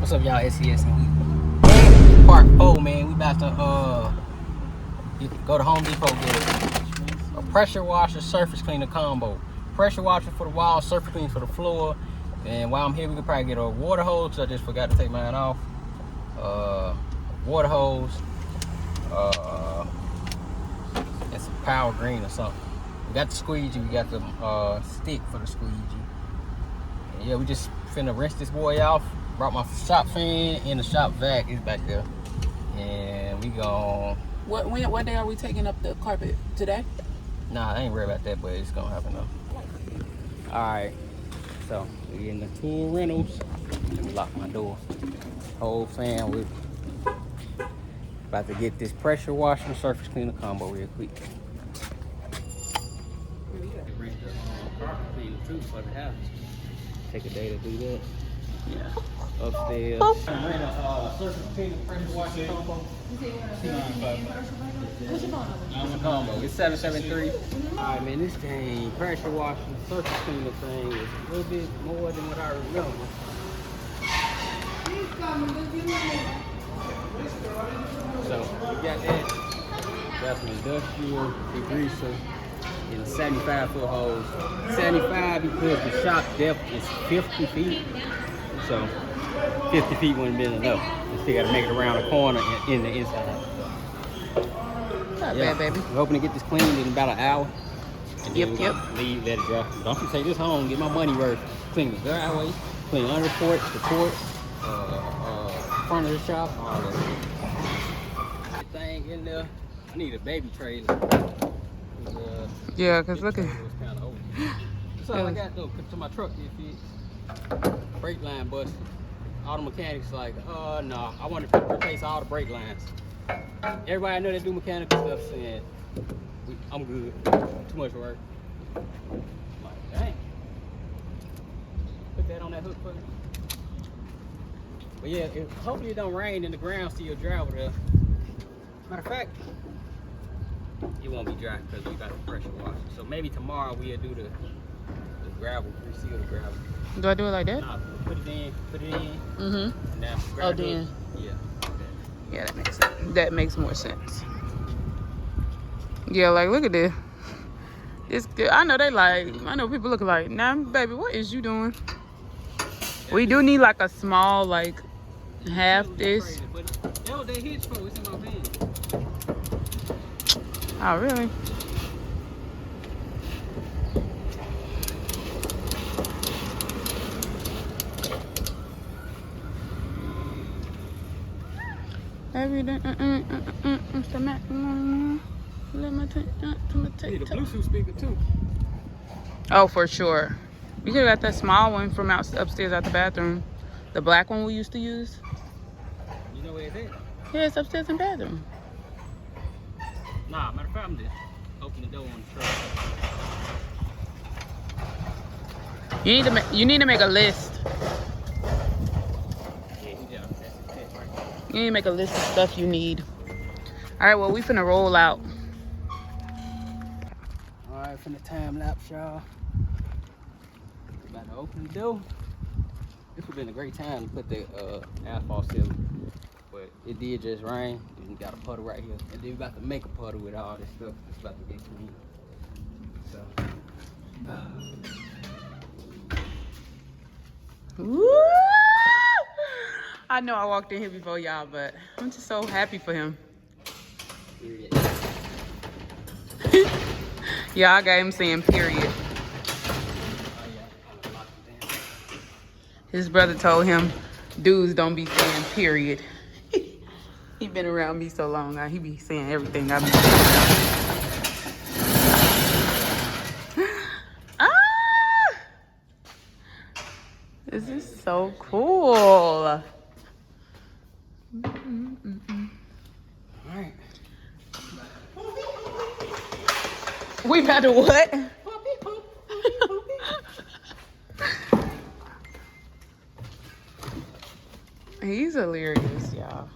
What's up, y'all? SES and we part 4, man. We about to go to Home Depot, get a pressure washer surface cleaner combo. Pressure washer for the walls, surface cleaner for the floor. And while I'm here, we could probably get a water hose, so I just forgot to take mine off. Water hose, and some power green or something. We got the squeegee, we got the stick for the squeegee. And yeah, we just finna rinse this boy off. Brought my shop fan and the shop vac is back there. And we gon' What day are we taking up the carpet? Today? Nah, I ain't worried about that, but it's gonna happen though. Alright, so we in the tool rentals. Let me lock my door. Whole fam with about to get this pressure washer and surface cleaner combo real quick. Carpet cleaner too for the house. Take a day to do that. Yeah. Upstairs. I'm ready to surface cleaner pressure washer combo. What's your phone number? Combo. It's 773. Alright, man, this thing, pressure washer, surface cleaner thing is a little bit more than what I remember. So we got that. Got some industrial degreaser in 75-foot hose. 75 because the shop depth is 50 feet. So 50 feet wouldn't have been enough. You still got to make it around the corner and in the inside. Not bad, baby. We're hoping to get this cleaned in about an hour. And Yep. Leave, let it dry. Don't you take this home, get my money worth. Clean the driveway, clean under the porch, front of the shop, all that. Thing in there. I need a baby trailer. Yeah, cause look at. That's all I got though. To my truck, if it brake line busted. All the mechanics like, no, I want to replace all the brake lines. Everybody I know that do mechanical stuff saying, I'm good. Too much work. I'm like, dang. Put that on that hook for me. But yeah, hopefully it don't rain and the ground still dry over there. Matter of fact, it won't be dry because we got the pressure washer. So maybe tomorrow we'll do the gravel, reseal the gravel. Do I do it like that? Nah, put it in. Mm-hmm. And now Oh, then. Yeah. Yeah, that makes sense. That makes more sense. Yeah, like look at this. It's good. I know people look like, nah, baby, what is you doing? We do need like a small, like half this. That was that hitch for. It's in my van. Oh, really? Every day, Need a Bluetooth speaker too. Oh, for sure. We could have got that small one from upstairs out the bathroom. The black one we used to use. You know where it's at? Yeah, it's upstairs in the bathroom. Nah, matter of fact, I'm just open the door on the truck. You need to make a list. You need to make a list of stuff you need. All right, well, we finna roll out. All right, from the time lapse, y'all. About to open the door. This would have been a great time to put the asphalt ceiling, but it did just rain. And we got a puddle right here, and then we about to make a puddle with all this stuff. It's about to get clean. So. Woo! I know I walked in here before y'all, but I'm just so happy for him. Yeah, I got him saying period. His brother told him, dudes don't be saying period. He been around me so long now, he be saying everything I be saying. Ah! This is so cool. Alright. We about to what? He's hilarious, y'all.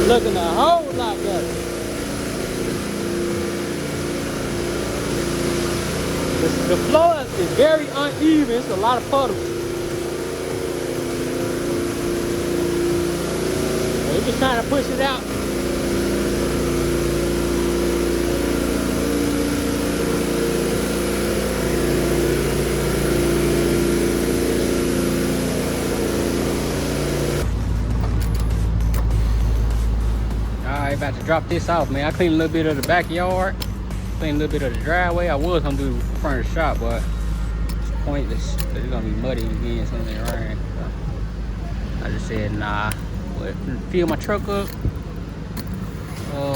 Looking a whole lot better. The floor is very uneven. It's a lot of puddles. We're just trying to push it out. Alright, about to drop this off, man. I cleaned a little bit of the backyard. Clean a little bit of the driveway. I was gonna do the front of the shop, but it's pointless. It's gonna be muddy again as soon as it rains. So I just said nah. But fill my truck up.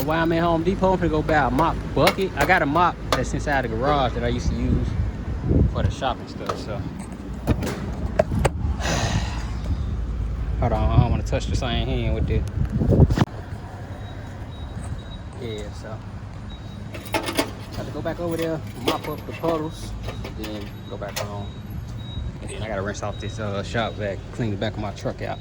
While I'm at Home Depot, I'm gonna go buy a mop bucket. I got a mop that's inside the garage that I used to use for the shopping stuff. So hold on, I don't want to touch the same hand with it. Yeah, so have to go back over there, mop up the puddles, and then go back home. And then I gotta rinse off this shop vac, clean the back of my truck out.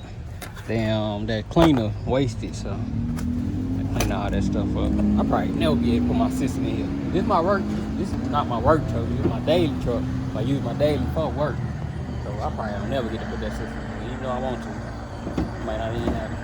Damn, that cleaner wasted, so I clean all that stuff up. I probably never be able to put my system in here. This is my work. This is not my work truck. This is my daily truck. I use my daily for work, so I probably will never get to put that system in, even though I want to. Might not even have it.